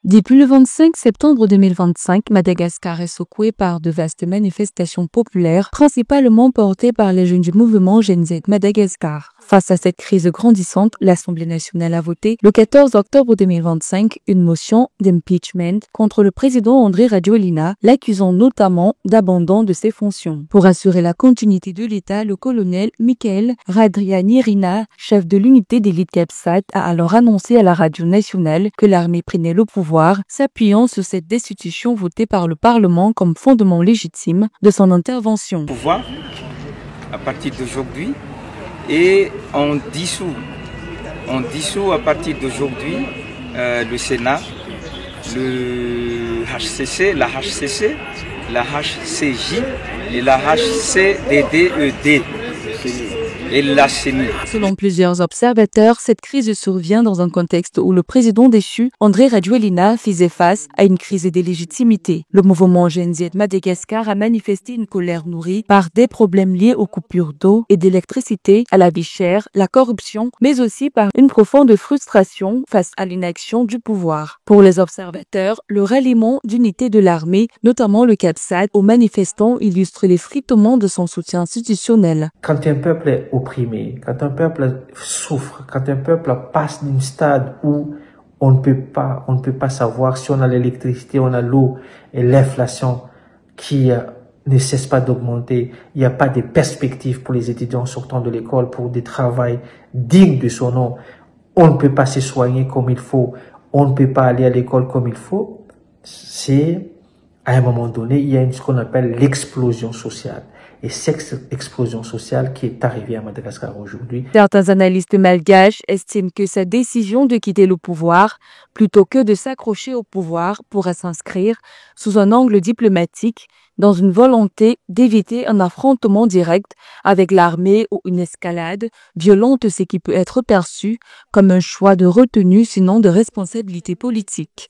Depuis le 25 septembre 2025, Madagascar est secoué par de vastes manifestations populaires, principalement portées par les jeunes du mouvement Gen Z Madagascar. Face à cette crise grandissante, l'Assemblée nationale a voté le 14 octobre 2025 une motion d'impeachment contre le président Andry Rajoelina, l'accusant notamment d'abandon de ses fonctions. Pour assurer la continuité de l'État, le colonel Michael Radrianirina, chef de l'unité d'élite CAPSAT, a alors annoncé à la radio nationale que l'armée prenait le pouvoir, s'appuyant sur cette destitution votée par le Parlement comme fondement légitime de son intervention. Pouvoir à partir d'aujourd'hui et on dissout à partir d'aujourd'hui le Sénat, le HCC, la HCC, la HCJ et la HCDDED. Et la CENI. Selon plusieurs observateurs, cette crise survient dans un contexte où le président déchu, Andry Rajoelina, faisait face à une crise de légitimité. Le mouvement Gen Z Madagascar a manifesté une colère nourrie par des problèmes liés aux coupures d'eau et d'électricité, à la vie chère, la corruption, mais aussi par une profonde frustration face à l'inaction du pouvoir. Pour les observateurs, le ralliement d'unités de l'armée, notamment le CAPSAT, aux manifestants illustre l'effritement de son soutien institutionnel. Quand un peuple est opprimé, quand un peuple souffre, quand un peuple passe d'un stade où on ne peut pas savoir si on a l'électricité, on a l'eau et l'inflation qui ne cesse pas d'augmenter, il n'y a pas de perspectives pour les étudiants sortant de l'école pour des travails dignes de son nom, on ne peut pas se soigner comme il faut, on ne peut pas aller à l'école comme il faut, c'est à un moment donné, il y a ce qu'on appelle l'explosion sociale. Et cette explosion sociale qui est arrivée à Madagascar aujourd'hui. Certains analystes malgaches estiment que sa décision de quitter le pouvoir, plutôt que de s'accrocher au pouvoir, pourra s'inscrire sous un angle diplomatique dans une volonté d'éviter un affrontement direct avec l'armée ou une escalade violente, ce qui peut être perçu comme un choix de retenue sinon de responsabilité politique.